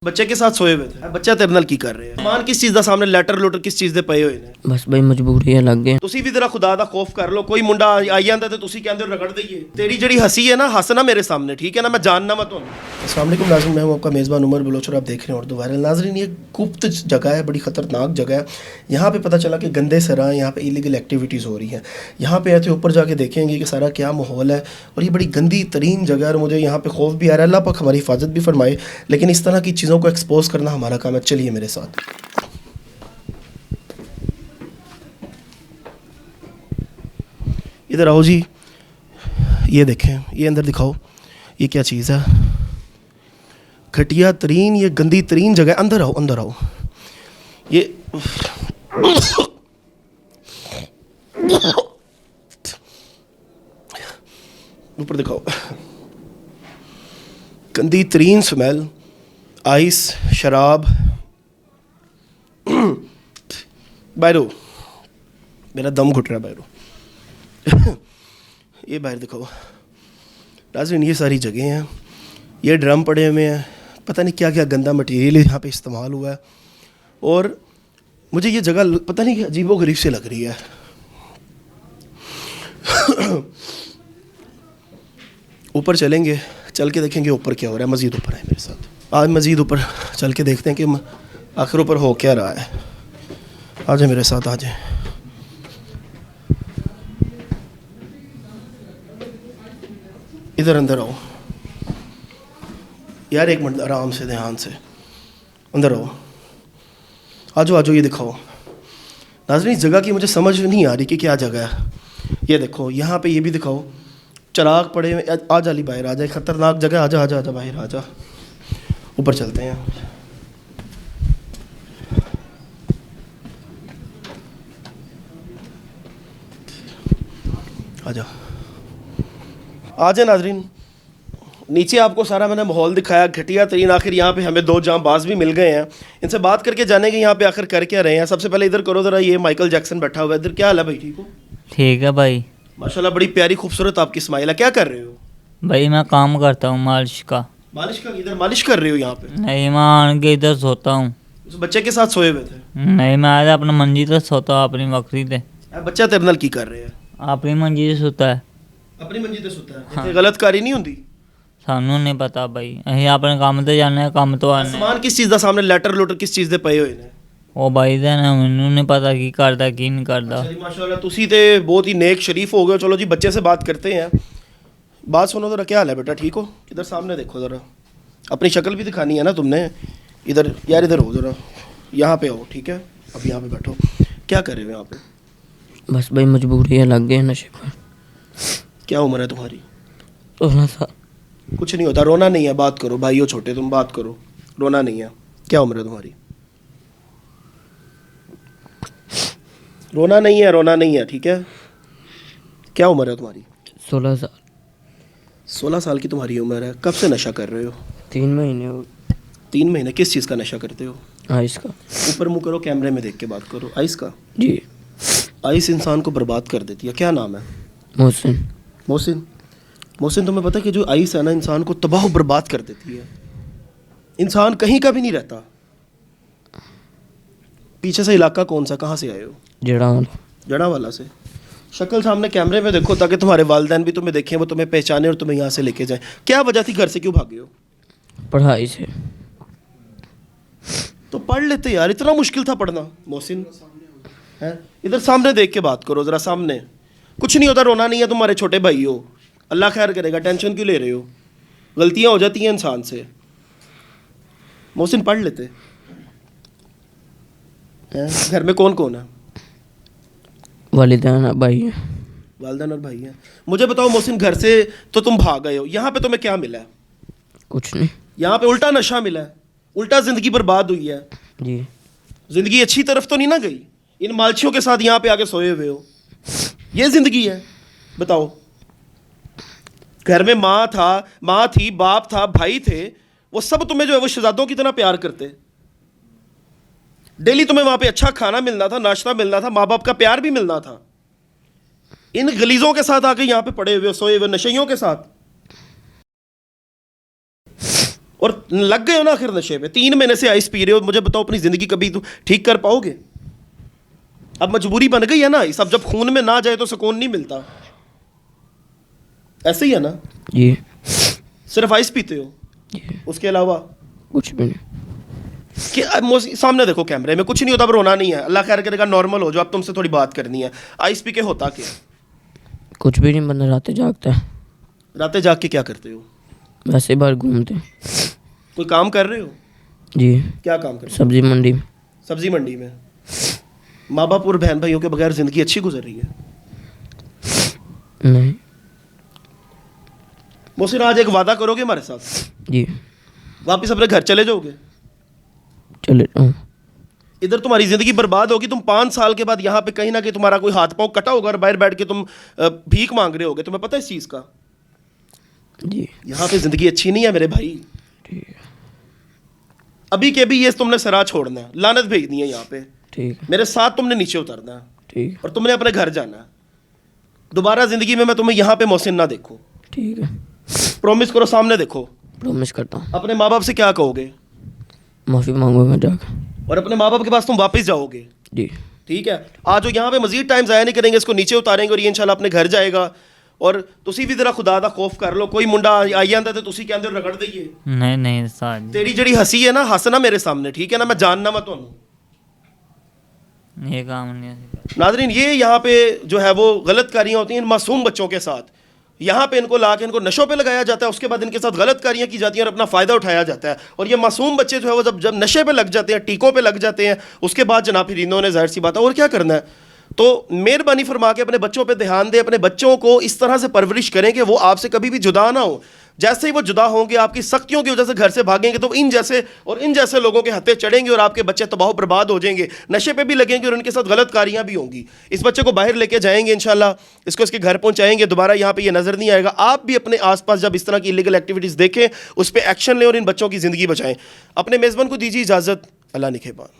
बच्चे के साथ सोए हुए थे। बच्चा तेरे नाल की कर रहे हैं? समान किस चीज़ ਦਾ ਸਾਹਮਣੇ ਲੈਟਰ ਲੋਟਰ ਕਿਸ ਚੀਜ਼ ਦੇ ਪਏ ਹੋਏ ਨੇ? बस भाई मजबूरी है लग गए। ਤੁਸੀਂ ਵੀ ਜ਼ਰਾ ਖੁਦਾ ਦਾ ਖੌਫ ਕਰ ਲਓ। ਕੋਈ ਮੁੰਡਾ ਆਈ ਜਾਂਦਾ ਤੇ ਤੁਸੀਂ ਕਹਿੰਦੇ ਹੋ रगड़ दइए। तेरी जड़ी हंसी है ना, हंसना मेरे सामने, ठीक है ना? मैं जानना मत हूँ। अस्सलाम वालेकुम नाज़रीन, मैं हूँ आपका मेज़बान उमर बलोच और आप देख रहे हैं उर्दू वायरल। नाज़रीन, ये गुप्त जगह है, बड़ी ख़तरनाक जगह है। यहाँ पे पता चला कि गंदे सराय, यहाँ पे इलीगल एक्टिविटीज़ हो रही हैं। यहाँ पे ऐसे ऊपर जाके देखेंगे कि सारा क्या माहौल है और ये बड़ी गंदी तरीन जगह है और मुझे यहाँ पे खौफ भी आ रहा है। अल्लाह पाक हमारी हिफाजत भी फरमाए, लेकिन इस तरह की चीज़ों को एक्सपोज करना हमारा काम है। चलिए मेरे साथ। इधर आओ जी, ये देखें, ये अंदर दिखाओ, ये क्या चीज़ है? घटिया तरीन, ये गंदी तरीन जगह। अंदर आओ, अंदर आओ। ये ऊपर दिखाओ। गंदी तरीन स्मेल, आइस, शराब। बाहरो, मेरा दम घुट रहा है बाहरो। ये बाहर दिखाओ। नाज़रीन, ये सारी जगह हैं, ये ड्रम पड़े हुए हैं, पता नहीं क्या क्या गंदा मटेरियल यहाँ पे इस्तेमाल हुआ है और मुझे ये जगह पता नहीं अजीबो गरीब से लग रही है। ऊपर चलेंगे, चल के देखेंगे ऊपर क्या हो रहा है। मज़ीद ऊपर है मेरे साथ। आज मज़ीद ऊपर चल के देखते हैं कि आखिर ऊपर हो क्या रहा है। आ जाए मेरे साथ, आ जाए। इधर अंदर आओ यार, एक मिनट, आराम से, ध्यान से। अंदर आओ, आ जाओ, आ जाओ। ये दिखाओ नाज़रीन, इस जगह की मुझे समझ नहीं आ रही कि क्या जगह है। ये देखो, यहाँ पे ये भी दिखाओ, चिराग पड़े हुए। आ जा अली, बाहर आ जाए, ख़तरनाक जगह। आजा आजा आजा, बाहर आ जा। ऊपर चलते हैं। आ जा, आ जाए नाज़रीन। नीचे आपको सारा मैंने माहौल दिखाया, घटिया तरीन। आखिर यहाँ पे हमें दो जांबाज भी मिल गए हैं, इनसे बात करके जाने के यहाँ पे आखिर कर क्या रहे हैं। सबसे पहले इधर करो ज़रा, ये माइकल जैक्सन बैठा हुआ है इधर। क्या हाल है भाई, ठीक हो? ठीक है भाई। माशाल्लाह, बड़ी प्यारी खूबसूरत आपकी स्माइल है। क्या कर रहे हो? भाई मैं काम करता हूँ मालिश का। मालिश का? इधर मालिश कर रहे हो यहाँ पे? नहीं, मैं आन के इधर सोता हूँ। उस बच्चे के साथ सोए हुए थे? नहीं, मैं आज अपना मंजी तो सोता हूँ अपनी बकरी से। बच्चा तेरे नाल की कर रहे हैं? अपनी मंजी से सोता है। अपनी मंजी ते सुता है? हाँ। गलत कारी नहीं होती? सानू नहीं पता भाई, ਅਸੀਂ ਆਪਣੇ ਕੰਮ ਤੇ ਜਾਂਦੇ ਹਾਂ, ਕੰਮ ਤੋਂ ਆਉਂਦੇ। समान किस चीज़ का सामने ਲੈਟਰ ਲੋਟਰ ਕਿਸ ਚੀਜ਼ ਦੇ ਪਏ ਹੋਏ ਨੇ? ਉਹ ਬਾਈ ਦਾ ਨਾ, ਮੈਨੂੰ नहीं पता ਕੀ ਕਰਦਾ ਕੀ नहीं करता। अच्छा जी, माशाल्लाह, तुसी ते बहुत ही नेक शरीफ हो गए। चलो जी, बच्चे से बात करते हैं। बात सुनो ज़रा, क्या हाल है बेटा, ठीक हो? इधर सामने देखो ज़रा, अपनी शक्ल भी दिखानी है ना तुमने। इधर यार, इधर हो ज़रा, यहाँ पे आओ, ठीक है? अब यहाँ पे बैठो। क्या कर रहे हो यहाँ पे? बस भाई मजबूरी है लग गए नशे पर। क्या उम्र है तुम्हारी? 16 साल। कुछ नहीं होता, रोना नहीं है, बात करो। भाई हो छोटे, तुम बात करो, रोना नहीं है। क्या उम्र है तुम्हारी? रोना नहीं है, रोना नहीं है, ठीक है? क्या उम्र है तुम्हारी? 16 साल। 16 साल की तुम्हारी उम्र है। कब से नशा कर रहे हो? 3 महीने हो। 3 महीने? किस चीज़ का नशा करते हो? आइस का। ऊपर मुँह करो, कैमरे में देख के बात करो। आइस का? जी। आइस इंसान को बर्बाद कर देती है। क्या नाम है? मोहसिन। मोहसिन? मोहसिन, तुम्हें पता है कि जो आइस है ना, इंसान को तबाह बर्बाद कर देती है। इंसान कहीं का भी नहीं रहता। पीछे से इलाका कौन सा, कहाँ से आए हो? जड़ावाला से। शक्ल सामने कैमरे में देखो, ताकि तुम्हारे वालिदैन भी तुम्हें देखें, वो तुम्हें पहचाने और तुम्हें यहाँ से लेके जाएं। क्या वजह थी, घर से क्यों भागे हो? पढ़ाई से। तो पढ़ लेते यार, इतना मुश्किल था पढ़ना? मोहसिन है, इधर सामने देख के बात करो ज़रा, सामने। कुछ नहीं होता, रोना नहीं है, तुम्हारे छोटे भाई हो, अल्लाह खैर करेगा, टेंशन क्यों ले रहे हो? गलतियाँ हो जाती हैं इंसान से। मोहसिन, पढ़ लेते हैं? घर में कौन कौन है? वालिदैन भाई है। वालिदैन और भाई हैं। मुझे बताओ मोहसिन, घर से तो तुम भाग गए हो, यहाँ पे तुम्हें क्या मिला है? कुछ नहीं। यहाँ पे उल्टा नशा मिला है, उल्टा ज़िंदगी बर्बाद हुई है। जी। ज़िंदगी अच्छी तरफ तो नहीं ना गई? इन मालचियों के साथ यहाँ पे आके सोए हुए हो, ये ज़िंदगी है? बताओ। घर में माँ थी, बाप था, भाई थे, वो सब तुम्हें जो है वो शहजादों की तरह प्यार करते। डेली तुम्हें वहाँ पे अच्छा खाना मिलना था, नाश्ता मिलना था, माँ बाप का प्यार भी मिलना था। इन गलीजों के साथ आके यहाँ पे पड़े हुए, सोए हुए, नशइयों के साथ। और लग गए हो ना आखिर नशे पे, 3 महीने से आइस पी रहे हो, मुझे बताओ अपनी ज़िंदगी कभी तुम ठीक कर पाओगे? अब मजबूरी बन गई है ना, इस अब जब खून में ना जाए तो सुकून नहीं मिलता, ऐसे ही है ना? जी सिर्फ आइस पीते हो, जी, उसके अलावा कुछ भी नहीं। कि सामने देखो कैमरे में, कुछ नहीं होता, पर रोना नहीं है, अल्लाह खैर करेगा, नॉर्मल हो जाओ, अब तुमसे थोड़ी बात करनी है। आइस पी के होता क्या? कुछ भी नहीं, बंदा रातें जागता है, रातें जाग के क्या करते हो? वैसे बाहर घूमते हैं। कोई काम कर रहे हो? जी, क्या काम कर रहे हो? सब्जी मंडी में। सब्जी मंडी में। माँ बाप और बहन भाइयों के बगैर जिंदगी अच्छी गुजर रही है? नहीं। मोहसिन, आज एक वादा करोगे हमारे साथ? जी, वापस अपने घर चले जाओगे? चले जाऊँ। इधर तुम्हारी जिंदगी बर्बाद होगी, तुम 5 साल के बाद यहाँ पे कहीं ना कहीं तुम्हारा कोई हाथ पांव कटा होगा और बाहर बैठ के तुम भीख मांग रहे होगे, तुम्हें पता है इस चीज़ का? जी यहाँ पे जिंदगी अच्छी नहीं है मेरे भाई। ठीक है, अभी के भी ये तुमने सरा छोड़ना है, लानत भेजनी है यहाँ पे, ठीक है, मेरे साथ तुमने नीचे उतरना है ठीक है, और तुमने अपने घर जाना है। दोबारा जिंदगी में मैं तुम्हें यहाँ पे मोहसिन ना देखूं। ठीक है। प्रॉमिस करो, सामने देखो। प्रॉमिस करता हूँ। अपने माँ बाप से क्या कहोगे? माफ़ी मांगूंगा जाकर। और अपने माँ बाप के पास तुम वापस जाओगे? जी, ठीक है। आज जो यहाँ पे मजीद टाइम ज़ाया नहीं करेंगे, इसको नीचे उतारेंगे और ये इंशाल्लाह अपने घर जाएगा। और तुसी भी जरा खुदा दा खौफ कर लो, कोई मुंडा आई जाता तो तुसी कहंदे रगड़ दईए। नहीं नहीं साहब, तेरी जड़ी हंसी है ना, हंसना मेरे सामने, ठीक है ना? मैं जानना मैं तुहानू। ये काम नहीं है। नाज़रीन, ये यहाँ पे जो है वो गलत कारियाँ होती हैं इन मासूम बच्चों के साथ। यहाँ पे इनको ला के इनको नशों पे लगाया जाता है, उसके बाद इनके साथ गलत कारियाँ की जाती हैं और अपना फ़ायदा उठाया जाता है। और ये मासूम बच्चे जो है वो जब नशे पे लग जाते हैं, टीकों पे लग जाते हैं, उसके बाद जनाब फिर इन्होंने ज़ाहिर सी बात है और क्या करना है। तो मेहरबानी फरमा के अपने बच्चों पे ध्यान दें, अपने बच्चों को इस तरह से परवरिश करें कि वो आपसे कभी भी जुदा ना हो। जैसे ही वो जुदा होंगे, आपकी सख्तियों की वजह से घर से भागेंगे, तो इन जैसे और इन जैसे लोगों के हत्थे चढ़ेंगे और आपके बच्चे तबाह बर्बाद हो जाएंगे, नशे पे भी लगेंगे और उनके साथ गलत कारियाँ भी होंगी। इस बच्चे को बाहर लेके जाएंगे इंशाल्लाह, इसको इसके घर पहुंचाएंगे, दोबारा यहाँ पे ये नज़र नहीं आएगा। आप भी अपने आसपास जब इस तरह की इलीगल एक्टिविटीज़ देखें, उस पर एक्शन लें और इन बच्चों की ज़िंदगी बचाएं। अपने मेज़बान को दीजिए इजाज़त। अल्लाह निगहबान।